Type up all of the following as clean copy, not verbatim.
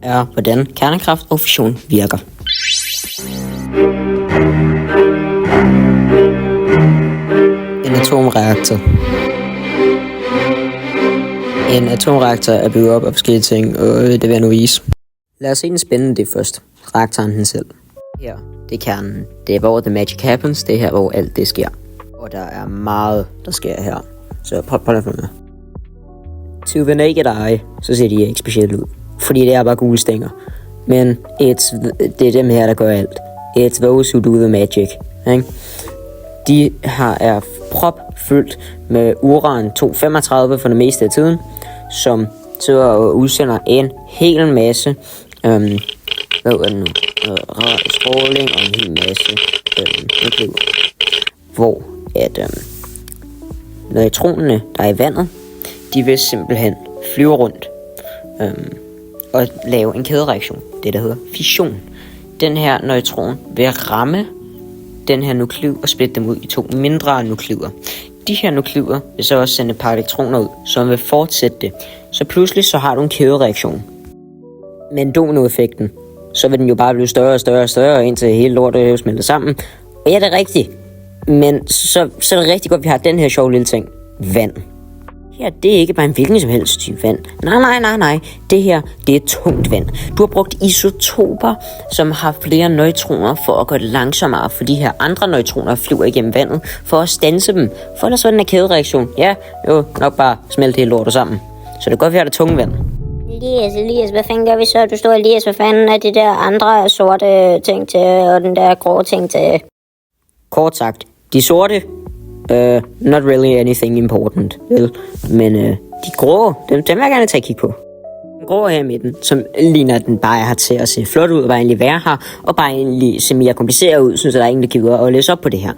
er, hvordan kernekraft og fission virker. En atomreaktor. En atomreaktor er bygget op af forskellige ting, og det vil jeg nu vise. Lad os se den spændende det først. Reaktoren den selv. Her, det er kernen. Det er hvor the magic happens. Det er her, hvor alt det sker. Og der er meget, der sker her. Så prøv at følge med. To the naked eye, så ser de ikke specielt ud. Fordi det er bare gule stænger. Men det er dem her, der gør alt. It's those who do the magic. Ikke? De er propfyldt med uran-235 for det meste af tiden, som sidder og udsender en hel masse stråling og en hel masse hvor at neutronerne, der er i vandet, de vil simpelthen flyve rundt og lave en kædereaktion, det der hedder fission. Den her neutron vil ramme den her nukleid og splitte dem ud i to mindre nuklider. De her nuklider vil så også sende et par elektroner ud, som vil fortsætte det. Så pludselig så har du en kædereaktion. Men dominoeffekten, så vil den jo bare blive større og større og større, indtil hele lortet smelter sammen. Og ja, det er rigtigt. Men så er det rigtig godt, at vi har den her sjove lille ting. Vand. Her, det er ikke bare en hvilken som helst type vand. Nej. Det her, det er tungt vand. Du har brugt isotoper, som har flere neutroner for at gøre det langsommere, for de her andre neutroner flyver igennem vandet, for at standse dem. For ellers var den her kædereaktion. Ja, jo, nok bare smelte hele lortet sammen. Så det er godt, vi har det tunge vand. Elias, hvad fanden gør vi så? Du står Elias, hvad fanden er de der andre sorte ting til, og den der grå ting til? Kort sagt, de sorte, not really anything important, vel? Men de grå, dem vil jeg gerne tage et kig på. Den grå her i midten, som ligner, at den bare er her til at se flot ud, og bare egentlig være her, og bare egentlig se mere kompliceret ud, synes jeg, der er ingen, der gider at læse op på det her.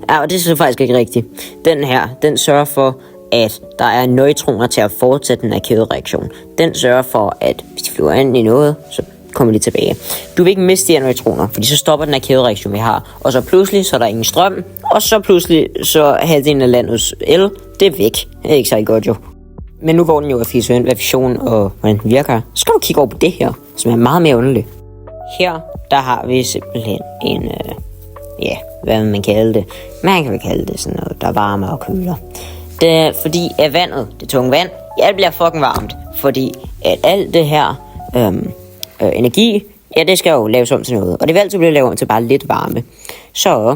Ja, og det er så faktisk ikke rigtigt. Den her, den sørger for, at der er neutroner til at fortsætte den her kædereaktion. Den sørger for, at hvis de flyver ind i noget, så kommer de tilbage. Du vil ikke miste de her neutroner, fordi så stopper den her kædereaktion, vi har. Og så pludselig, så er der ingen strøm, og så pludselig, så halvdelen af landets el, det er væk. Det er ikke så godt jo. Men nu hvor den jo er fission, hvad fission og hvordan den virker, så skal du kigge over på det her, som er meget mere underligt. Her, der har vi simpelthen en, hvad vil man kalde det? Man kan vel kalde det sådan noget, der varmer og køler. Det er fordi, at vandet, det tunge vand, ja, det bliver fucking varmt. Fordi at alt det her energi, ja, det skal jo laves om til noget. Og det vil altid blive lavet om til bare lidt varme. Så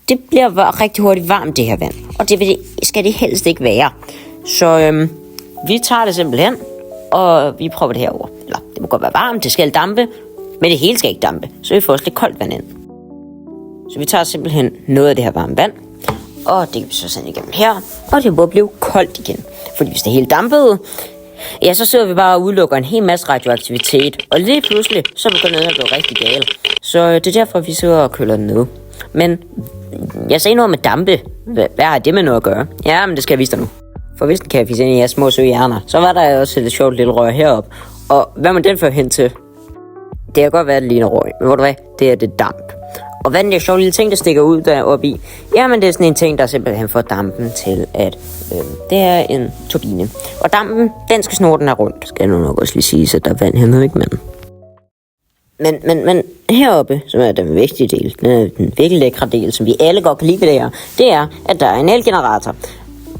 det bliver rigtig hurtigt varmt, det her vand. Og det skal det helst ikke være. Så vi tager det simpelthen, og vi prøver det herover. Eller det må godt være varmt, det skal dampe, men det hele skal ikke dampe. Så vi får også lidt koldt vand ind. Så vi tager simpelthen noget af det her varme vand, og det kan vi så sende igennem her, og det må blive koldt igen. Fordi hvis det hele dampede, ja, så sidder vi bare og udelukker en hel masse radioaktivitet, og lige pludselig, så begynder det at blive rigtig galt. Så det er derfor, vi sidder og køler den ned. Men jeg sagde noget med dampe. Hvad har det med noget at gøre? Ja, men det skal jeg vise dig nu. For hvis den kan fiske ind i jeres små søhjerner, så var der også et sjovt lille rør heroppe. Og hvad må den føre hen til? Det kan godt være, at det ligner røg, men ved du hvad? Det er det damp. Og hvad er den der sjove lille ting, der stikker ud deroppe i? Jamen, det er sådan en ting, der simpelthen får dampen til at... det er en turbine. Og dampen, den skal snurre den her rundt. Skal jeg nu nok også lige sige, så der er vand hernede, ikke? Men heroppe, som er den vigtige del, den virkelig lækre del, som vi alle godt kan lide ved det her, det er, at der er en elgenerator.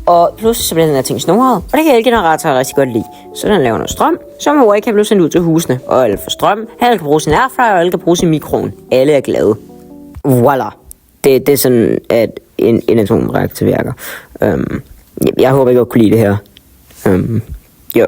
Og pludselig så bliver den her ting snurret, og det kan elgeneratorer rigtig godt lide. Så den laver noget strøm, som hurtigt kan blive sendt ud til husene. Og alle får strøm, alle kan bruge sin airfryer, og alle kan bruge sin mikroen. Alle er glade. Voila. Det er sådan, at en atomreaktor virker. Jeg håber ikke, at kunne lide det her. Jo.